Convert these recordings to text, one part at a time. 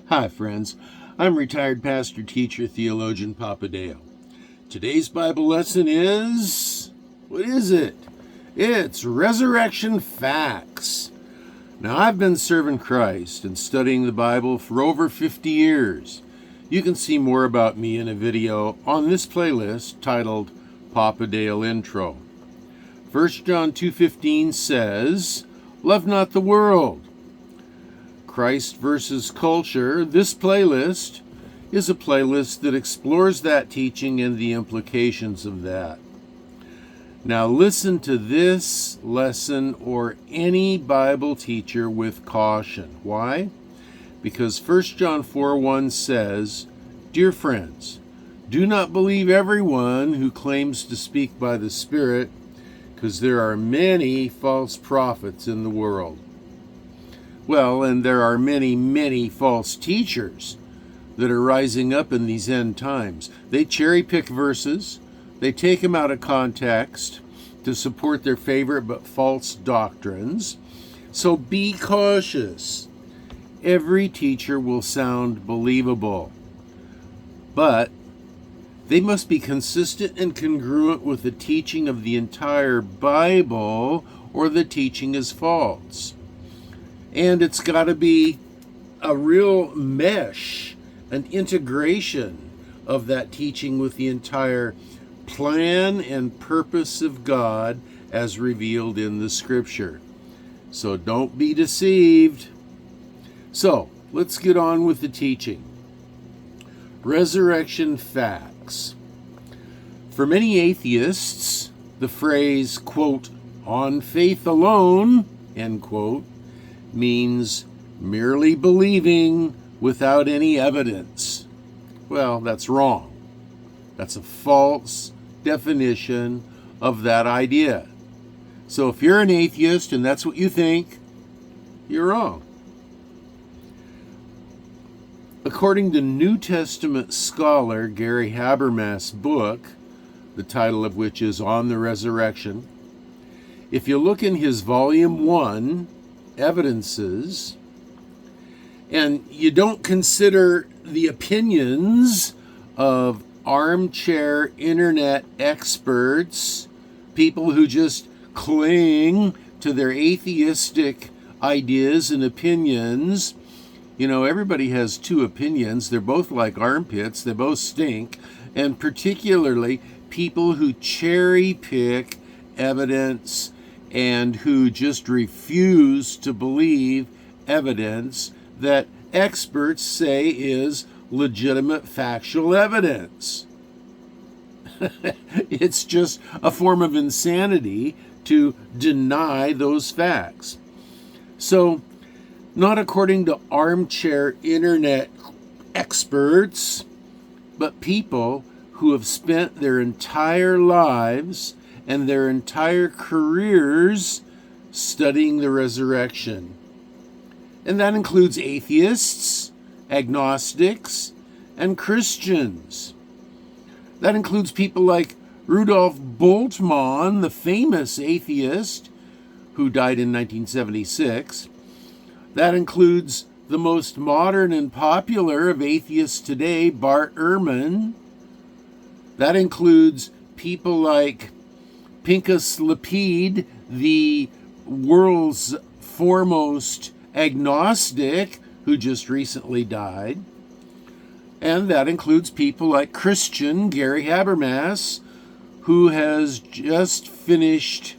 Hi, friends. I'm retired pastor, teacher, theologian Papa Dale. Today's Bible lesson is. What is it? It's Resurrection Facts. Now, I've been serving Christ and studying the Bible for over 50 years. You can see more about me in a video on this playlist titled Papa Dale Intro. 1 John 2:15 says, "Love not the world." Christ versus Culture, this playlist is a playlist that explores that teaching and the implications of that. Now listen to this lesson or any Bible teacher with caution. Why? Because 1 John 4:1 says, "Dear friends, do not believe everyone who claims to speak by the Spirit, because there are many false prophets in the world." Well, and there are many, many false teachers that are rising up in these end times. They cherry pick verses, they take them out of context to support their favorite but false doctrines. So be cautious. Every teacher will sound believable, but they must be consistent and congruent with the teaching of the entire Bible, or the teaching is false. And it's got to be a real mesh, an integration of that teaching with the entire plan and purpose of God as revealed in the Scripture. So don't be deceived. So let's get on with the teaching. Resurrection facts. For many atheists, the phrase, quote, "on faith alone," end quote, means merely believing without any evidence. Well, that's wrong. That's a false definition of that idea. So if you're an atheist and that's what you think, you're wrong. According to New Testament scholar Gary Habermas' book, the title of which is On the Resurrection, if you look in his volume 1, Evidences, and you don't consider the opinions of armchair internet experts, people who just cling to their atheistic ideas and opinions. You know, everybody has two opinions. They're both like armpits. They both stink. And particularly people who cherry pick evidence and who just refuse to believe evidence that experts say is legitimate factual evidence. It's just a form of insanity to deny those facts. So, not according to armchair internet experts, but people who have spent their entire lives and their entire careers studying the resurrection. And that includes atheists, agnostics, and Christians. That includes people like Rudolf Bultmann, the famous atheist who died in 1976. That includes the most modern and popular of atheists today, Bart Ehrman. That includes people like Pinchas Lapid, the world's foremost agnostic who just recently died. And that includes people like Christian Gary Habermas, who has just finished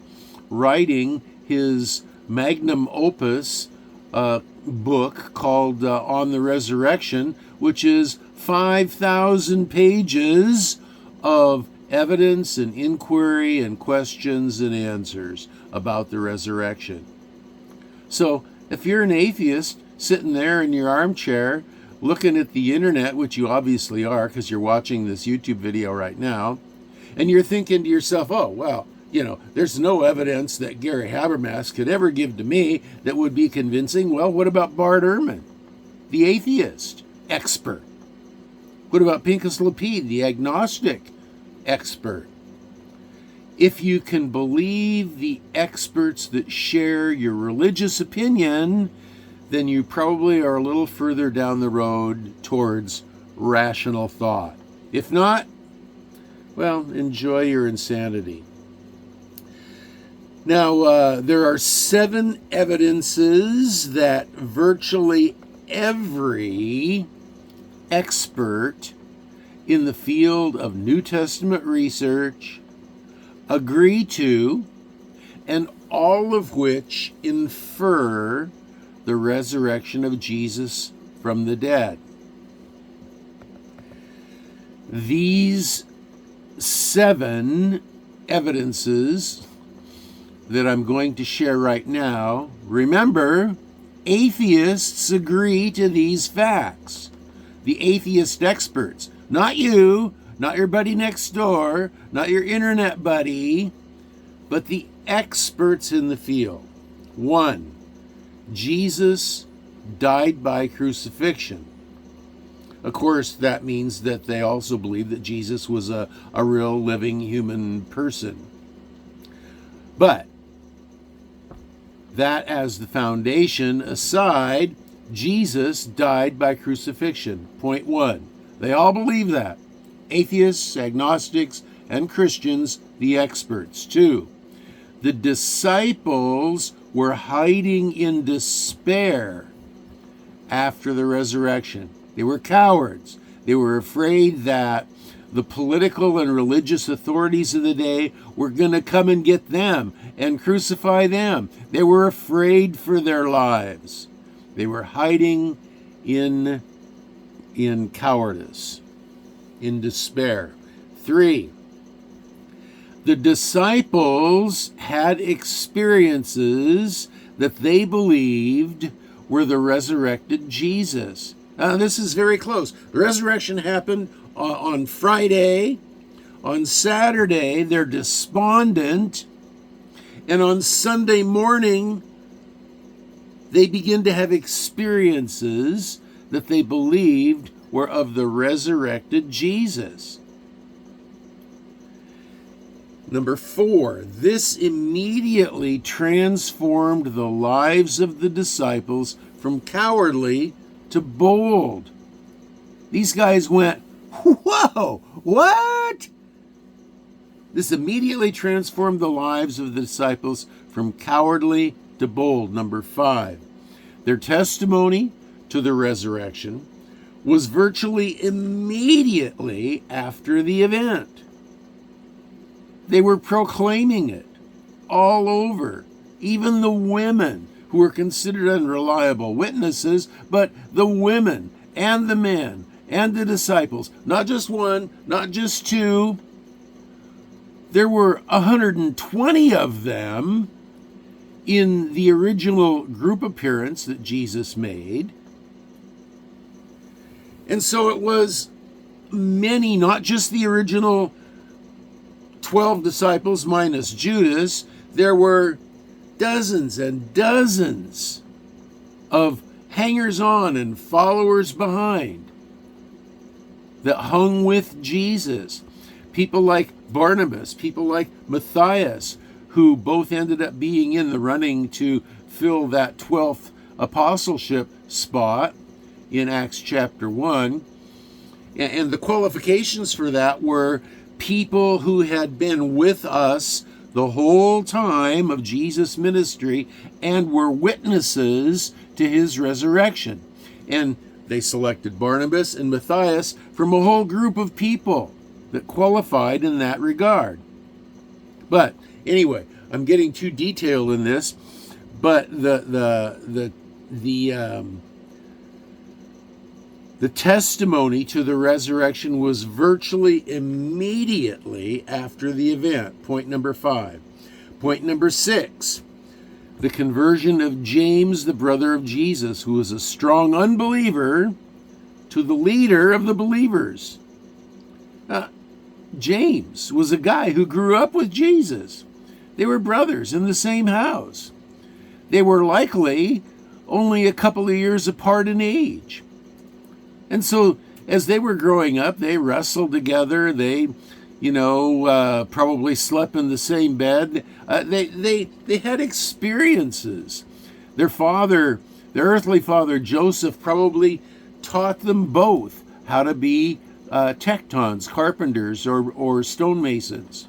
writing his magnum opus book called On the Resurrection, which is 5,000 pages of evidence and inquiry and questions and answers about the resurrection. So if you're an atheist sitting there in your armchair looking at the internet, which you obviously are because you're watching this YouTube video right now, and you're thinking to yourself, oh, well, there's no evidence that Gary Habermas could ever give to me that would be convincing. Well, what about Bart Ehrman, the atheist expert? What about Pinchas Lapid, the agnostic expert? If you can believe the experts that share your religious opinion, then you probably are a little further down the road towards rational thought. If not, well, enjoy your insanity. Now, there are 7 evidences that virtually every expert in the field of New Testament research agree to, and all of which infer the resurrection of Jesus from the dead. These 7 evidences that I'm going to share right now, remember, atheists agree to these facts. The atheist experts, not you, not your buddy next door, not your internet buddy, but the experts in the field. 1, Jesus died by crucifixion. Of course, that means that they also believe that Jesus was a real living human person. But that as the foundation aside, Jesus died by crucifixion. Point 1. They all believe that. Atheists, agnostics, and Christians, the experts. 2. The disciples were hiding in despair after the resurrection. They were cowards. They were afraid that the political and religious authorities of the day were going to come and get them and crucify them. They were afraid for their lives. They were hiding in cowardice, in despair. 3, the disciples had experiences that they believed were the resurrected Jesus. Now, this is very close. The resurrection happened on Friday. On Saturday, they're despondent. And on Sunday morning, they begin to have experiences that they believed were of the resurrected Jesus. Number 4, this immediately transformed the lives of the disciples from cowardly to bold. These guys went, whoa, what? This immediately transformed the lives of the disciples from cowardly to bold. Number 5, their testimony to the resurrection was virtually immediately after the event. They were proclaiming it all over, even the women who were considered unreliable witnesses, but the women and the men and the disciples, not just 1, not just 2. There were 120 of them in the original group appearance that Jesus made. And so it was many, not just the original 12 disciples minus Judas. There were dozens and dozens of hangers-on and followers behind that hung with Jesus. People like Barnabas, people like Matthias, who both ended up being in the running to fill that 12th apostleship spot in Acts chapter 1. And the qualifications for that were people who had been with us the whole time of Jesus' ministry and were witnesses to his resurrection. And they selected Barnabas and Matthias from a whole group of people that qualified in that regard. But anyway, I'm getting too detailed in this, but the testimony to the resurrection was virtually immediately after the event. Point number 5. Point number 6. The conversion of James, the brother of Jesus, who was a strong unbeliever, to the leader of the believers. James was a guy who grew up with Jesus. They were brothers in the same house. They were likely only a couple of years apart in age. And so as they were growing up, they wrestled together. They, probably slept in the same bed. They had experiences. Their father Their earthly father, Joseph, probably taught them both how to be tectons, carpenters, or stonemasons.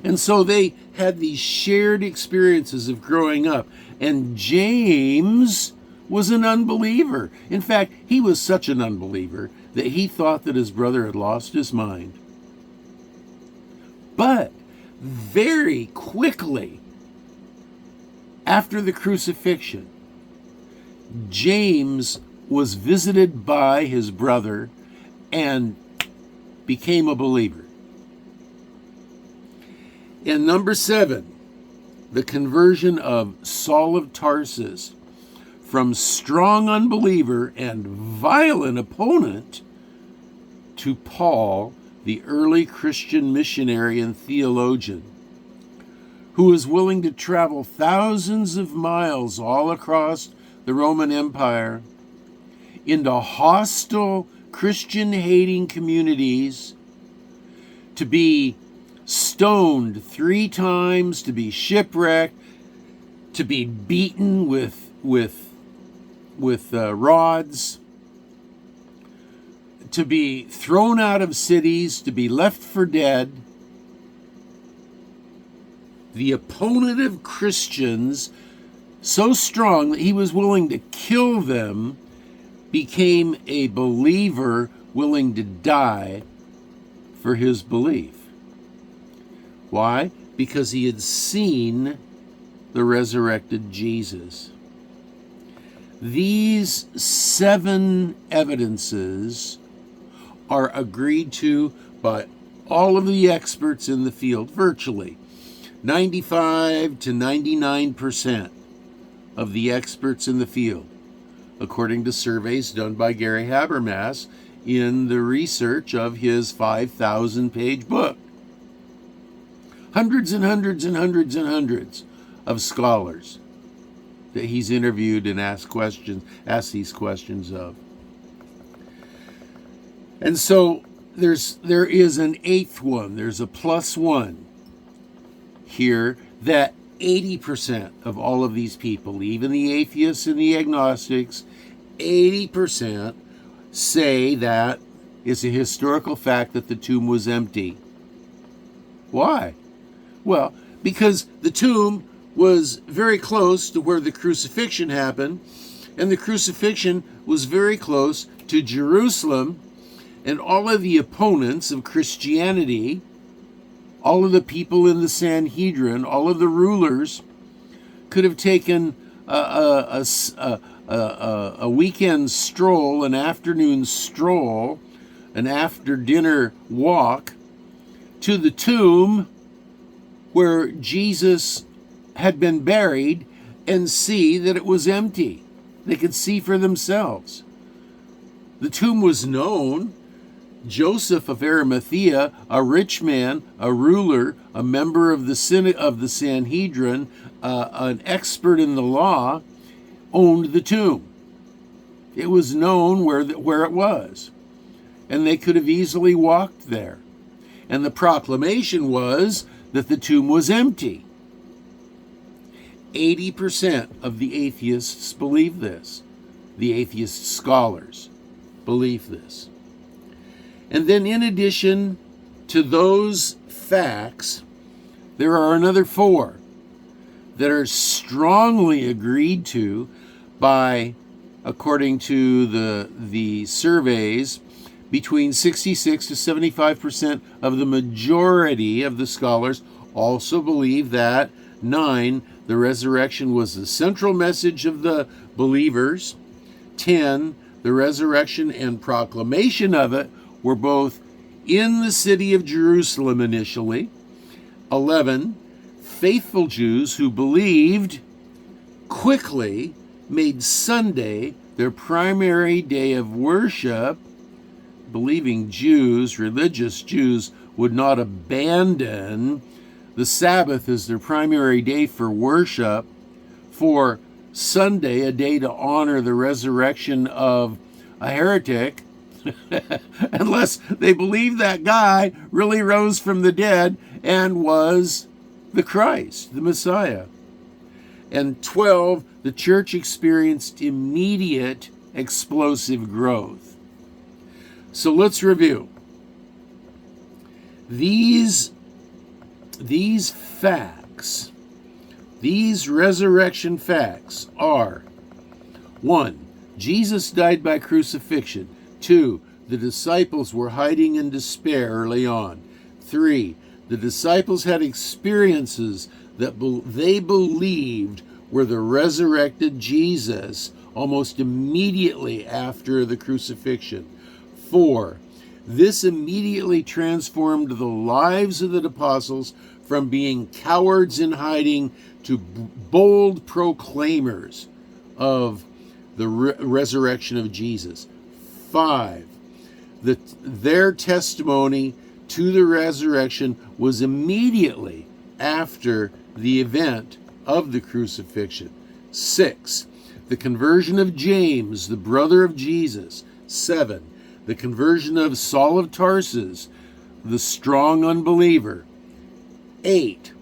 And so they had these shared experiences of growing up. And James was an unbeliever. In fact, he was such an unbeliever that he thought that his brother had lost his mind. But very quickly after the crucifixion, James was visited by his brother and became a believer. And number 7, the conversion of Saul of Tarsus from strong unbeliever and violent opponent to Paul, the early Christian missionary and theologian, who was willing to travel thousands of miles all across the Roman Empire into hostile Christian-hating communities, to be stoned 3 times, to be shipwrecked, to be beaten with rods, to be thrown out of cities, to be left for dead. The opponent of Christians, so strong that he was willing to kill them, became a believer willing to die for his belief. Why? Because he had seen the resurrected Jesus. These 7 evidences are agreed to by all of the experts in the field, virtually 95 to 99% of the experts in the field, according to surveys done by Gary Habermas in the research of his 5,000-page book. Hundreds and hundreds and hundreds and hundreds of scholars that he's interviewed and asked these questions of. And so there is an 8th one. There's a +1 here that 80% of all of these people, even the atheists and the agnostics, 80% say that it's a historical fact that the tomb was empty. Why? Well, because the tomb was very close to where the crucifixion happened, and the crucifixion was very close to Jerusalem, and all of the opponents of Christianity, all of the people in the Sanhedrin, all of the rulers, could have taken a weekend stroll, an afternoon stroll, an after-dinner walk to the tomb where Jesus had been buried and see that it was empty. They could see for themselves. The tomb was known. Joseph of Arimathea, a rich man, a ruler, a member of the Sanhedrin, an expert in the law, owned the tomb. It was known where it was, and they could have easily walked there. And the proclamation was that the tomb was empty. 80% of the atheists believe this. The atheist scholars believe this. And then in addition to those facts, there are another 4 that are strongly agreed to by, according to the surveys, between 66 to 75% of the majority of the scholars also believe that. 9, the resurrection was the central message of the believers. 10, the resurrection and proclamation of it were both in the city of Jerusalem initially. 11, faithful Jews who believed quickly made Sunday their primary day of worship. Believing Jews, religious Jews, would not abandon the Sabbath as their primary day for worship, for Sunday, a day to honor the resurrection of a heretic, unless they believe that guy really rose from the dead and was the Christ, the Messiah. And 12, the church experienced immediate explosive growth. So let's review. These facts, these resurrection facts are: 1. Jesus died by crucifixion. 2. The disciples were hiding in despair early on. 3. The disciples had experiences that they believed were the resurrected Jesus almost immediately after the crucifixion. 4. This immediately transformed the lives of the apostles from being cowards in hiding to bold proclaimers of the resurrection of Jesus. 5. Their testimony to the resurrection was immediately after the event of the crucifixion. 6. The conversion of James, the brother of Jesus. 7. The conversion of Saul of Tarsus, the strong unbeliever. 8.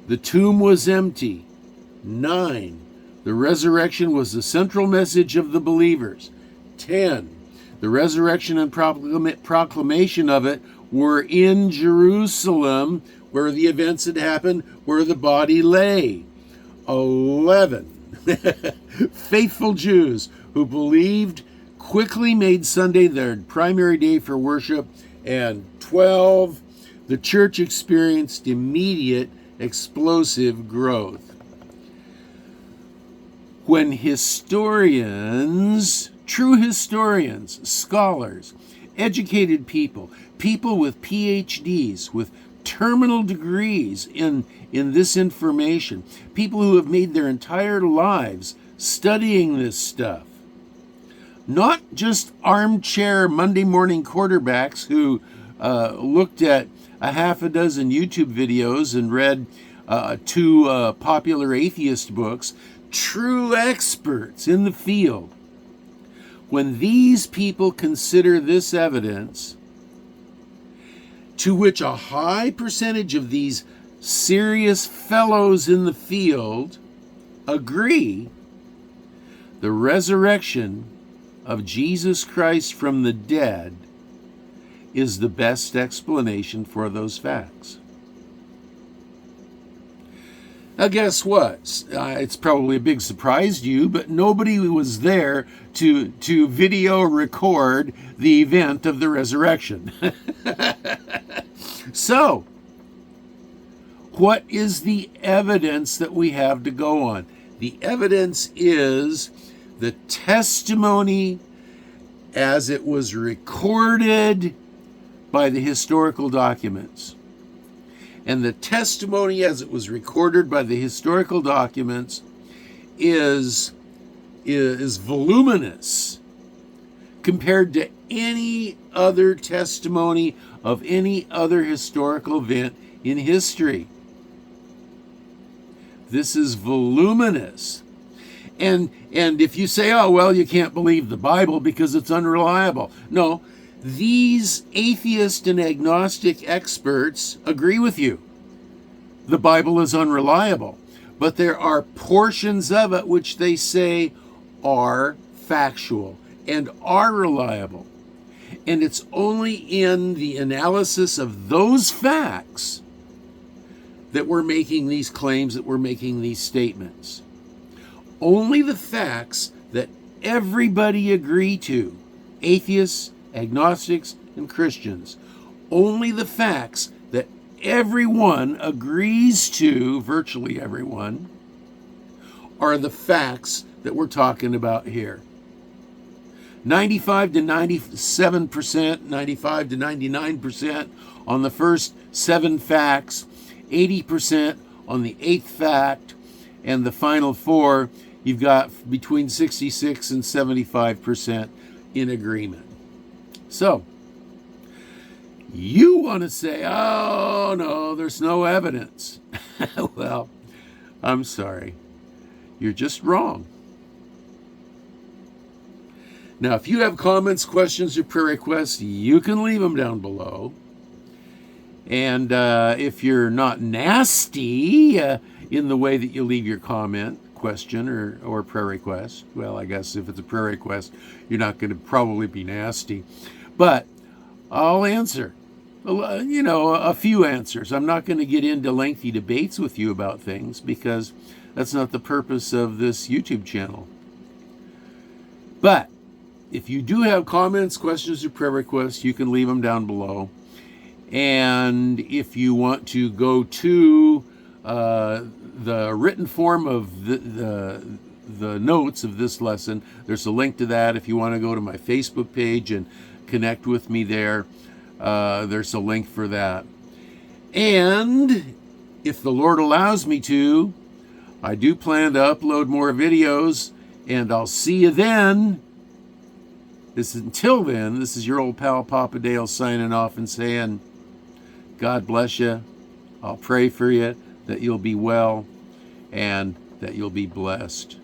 The tomb was empty. 9. The resurrection was the central message of the believers. 10. The resurrection and proclamation of it were in Jerusalem, where the events had happened, where the body lay. 11. Faithful Jews who believed quickly made Sunday their primary day for worship. And 12. The church experienced immediate explosive growth. When historians, true historians, scholars, educated people, people with PhDs, with terminal degrees in this information, people who have made their entire lives studying this stuff, not just armchair Monday morning quarterbacks who looked at a half a dozen YouTube videos and read 2 popular atheist books, true experts in the field. When these people consider this evidence, to which a high percentage of these serious fellows in the field agree, the resurrection of Jesus Christ from the dead is the best explanation for those facts. Now, guess what? It's probably a big surprise to you, but nobody was there to video record the event of the resurrection. So, what is the evidence that we have to go on? The evidence is the testimony as it was recorded by the historical documents. And the testimony as it was recorded by the historical documents is voluminous compared to any other testimony of any other historical event in history. This is voluminous. And if you say, oh, well, you can't believe the Bible because it's unreliable. No, these atheist and agnostic experts agree with you. The Bible is unreliable, but there are portions of it which they say are factual and are reliable. And it's only in the analysis of those facts that we're making these claims, that we're making these statements. Only the facts that everybody agree to, atheists, agnostics, and Christians, only the facts that everyone agrees to, virtually everyone, are the facts that we're talking about here. 95 to 97%, 95 to 99% on the first 7 facts, 80% on the 8th fact, and the final 4, you've got between 66 and 75% in agreement. So, you want to say, oh, no, there's no evidence. Well, I'm sorry. You're just wrong. Now, if you have comments, questions, or prayer requests, you can leave them down below. And if you're not nasty in the way that you leave your comment, question or prayer request. Well, I guess if it's a prayer request, you're not going to probably be nasty. But I'll answer, a few answers. I'm not going to get into lengthy debates with you about things because that's not the purpose of this YouTube channel. But if you do have comments, questions, or prayer requests, you can leave them down below. And if you want to go to the written form of the notes of this lesson, there's a link to that. If you want to go to my Facebook page and connect with me there, there's a link for that. And if the Lord allows me to, I do plan to upload more videos, and I'll see you then. Until then, this is your old pal Papa Dale signing off and saying, God bless you. I'll pray for you that you'll be well and that you'll be blessed.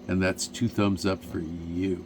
And that's 2 thumbs up for you.